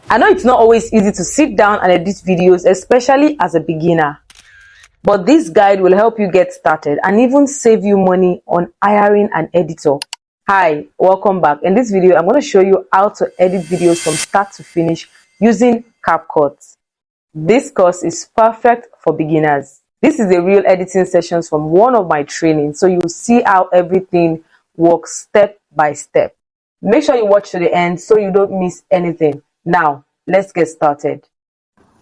I know it's not always easy to sit down and edit videos, especially as a beginner. But this guide will help you get started and even save you money on hiring an editor. Hi, welcome back. In this video, I'm going to show you how to edit videos from start to finish using CapCut. This course is perfect for beginners. This is a real editing sessions from one of my trainings, so you'll see how everything works step by step. Make sure you watch to the end so you don't miss anything. Now, let's get started.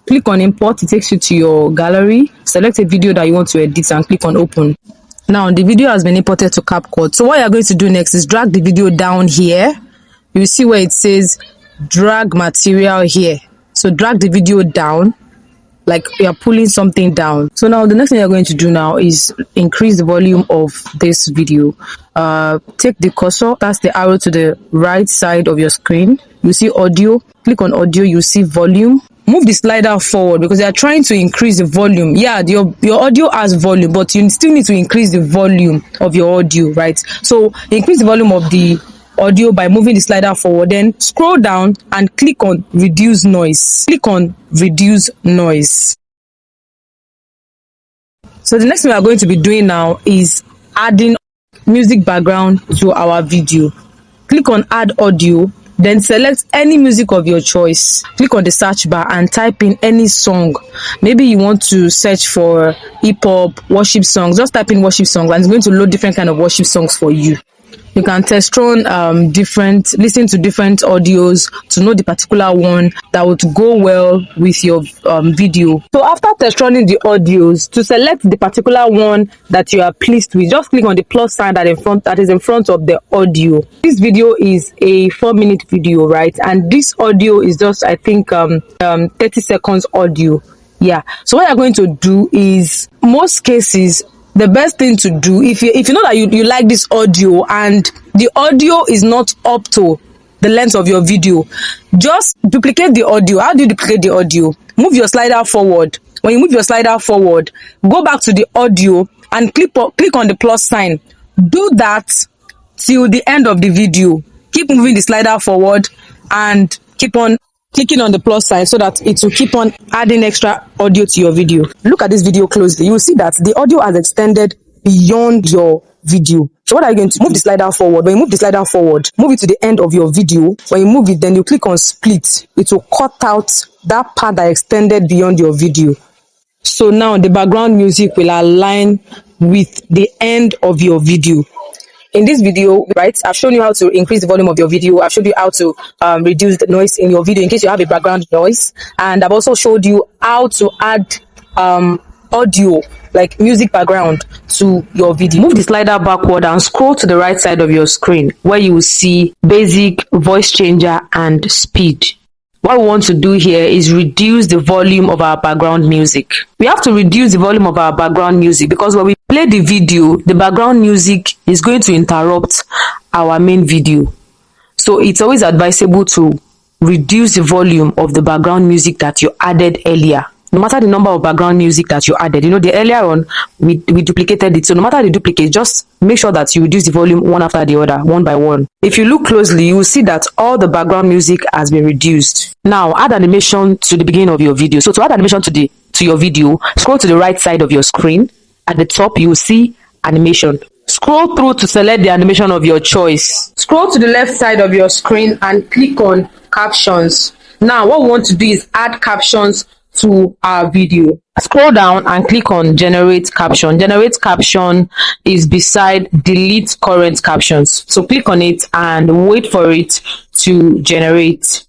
Click on import. It takes you to your gallery. Select a video that you want to edit and click on open. Now the video has been imported to CapCut. So what you're going to do next is drag the video down here. You see where it says drag material here. So drag the video down like you're pulling something down. So now the next thing you're going to do now is increase the volume of this video. Take the cursor, that's the arrow to the right side of your screen. You see audio. Click on audio. You see volume. Move the slider forward because they are trying to increase the volume. Yeah, your audio has volume, but you still need to increase the volume of your audio, right? So increase the volume of the audio by moving the slider forward. Then scroll down and click on reduce noise. Click on reduce noise. So the next thing we are going to be doing now is adding music background to our video. Click on add audio. Then select any music of your choice. Click on the search bar and type in any song. Maybe you want to search for hip-hop, worship songs. Just type in worship songs and it's going to load different kind of worship songs for you. You can test run listen to different audios to know the particular one that would go well with your video. So after test running the audios, to select the particular one that you are pleased with, just click on the plus sign that is in front of the audio. This video is a 4-minute video, right? And this audio is just, I think, 30 seconds audio. Yeah. So what you're going to do is, most cases, the best thing to do, if you know that you like this audio and the audio is not up to the length of your video, just duplicate the audio. How do you duplicate the audio? Move your slider forward. When you move your slider forward, go back to the audio and click on the plus sign. Do that till the end of the video. Keep moving the slider forward and keep on clicking on the plus sign so that it will keep on adding extra audio to your video. Look at this video closely. You will see that the audio has extended beyond your video. So what are you going to move the slider forward? When you move the slider forward, move it to the end of your video. When you move it, then you click on split. It will cut out that part that extended beyond your video. So now the background music will align with the end of your video. In this video, right, I've shown you how to increase the volume of your video. I've showed you how to reduce the noise in your video in case you have a background noise. And I've also showed you how to add audio, like music background, to your video. Move the slider backward and scroll to the right side of your screen where you will see basic, voice changer, and speed. What we want to do here is reduce the volume of our background music. We have to reduce the volume of our background music because when we play the video, the background music is going to interrupt our main video. So it's always advisable to reduce the volume of the background music that you added earlier. No matter the number of background music that you added, the earlier on we duplicated it. So no matter the duplicate, just make sure that you reduce the volume one after the other, one by one. If you look closely, you will see that all the background music has been reduced. Now add animation to the beginning of your video. So to add animation to your video, scroll to the right side of your screen. At the top, you will see animation. Scroll through to select the animation of your choice. Scroll to the left side of your screen and click on captions. Now what we want to do is add captions to our video. Scroll down and click on generate caption. Generate caption is beside delete current captions. So click on it and wait for it to generate.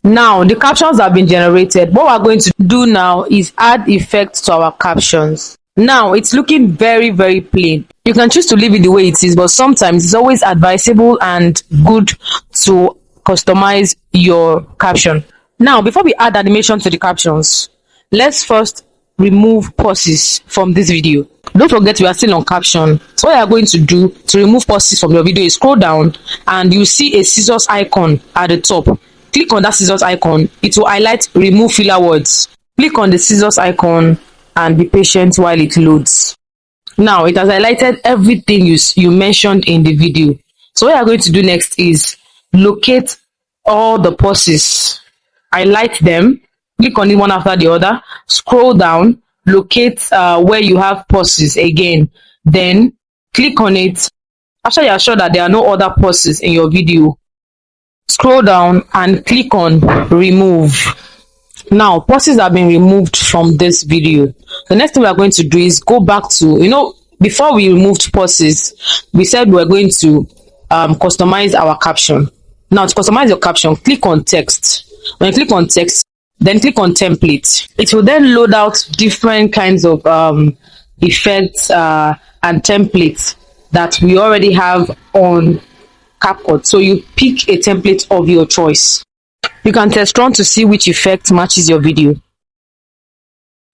Now the captions have been generated. What we're going to do now is add effects to our captions. Now it's looking very, very plain. You can choose to leave it the way it is, but sometimes it's always advisable and good to customize your caption. Now, before we add animation to the captions, let's first remove pauses from this video. Don't forget we are still on caption. So what you are going to do to remove pauses from your video is scroll down and you see a scissors icon at the top. Click on that scissors icon. It will highlight remove filler words. Click on the scissors icon and be patient while it loads. Now it has highlighted everything you mentioned in the video. So what you are going to do next is locate all the pauses highlight them, click on it one after the other, scroll down, locate where you have pauses again, then click on it. After you are sure that there are no other pauses in your video, scroll down and click on remove. Now pauses have been removed from this video. The next thing we are going to do is go back to, before we removed pauses, we said we are going to customize our caption. Now to customize your caption, click on text. When you click on text, then click on template. It will then load out different kinds of effects and templates that we already have on CapCut. So you pick a template of your choice. You can test run to see which effect matches your video.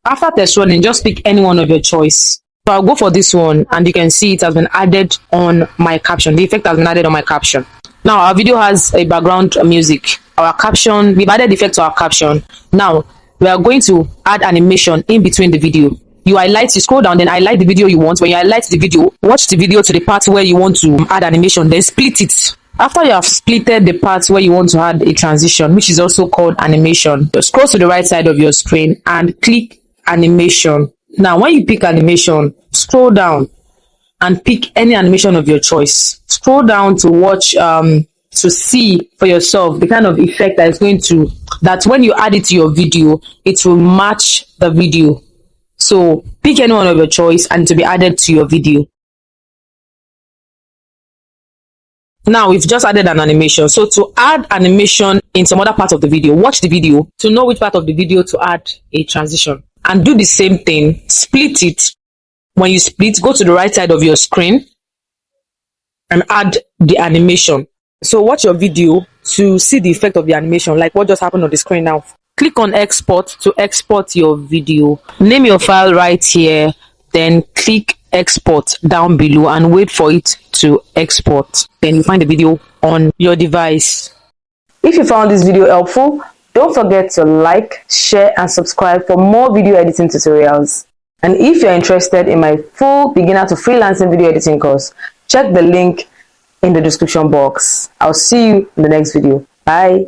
After test running, just pick any one of your choice. So I'll go for this one, and you can see it has been added on my caption. The effect has been added on my caption. Now our video has a background music. Our caption, we've added effect to our caption. Now we are going to add animation in between the video. You highlight, you scroll down, then highlight the video you want. When you highlight the video, watch the video to the part where you want to add animation, then split it. After you have splitted the part where you want to add a transition, which is also called animation, just scroll to the right side of your screen and click animation. Now when you pick animation, scroll down and pick any animation of your choice. Scroll down to watch to see for yourself the kind of effect that is going to, that when you add it to your video, it will match the video. So pick any one of your choice and to be added to your video. Now we've just added an animation. So to add animation in some other part of the video, watch the video to know which part of the video to add a transition, and do the same thing. Split it. When you split, go to the right side of your screen and add the animation. So watch your video to see the effect of the animation, like what just happened on the screen now. Click on export to export your video. Name your file right here, then click export down below and wait for it to export. Then you find the video on your device. If you found this video helpful, don't forget to like, share and subscribe for more video editing tutorials. And if you're interested in my full beginner to freelancing video editing course, check the link in the description box. I'll see you in the next video. Bye.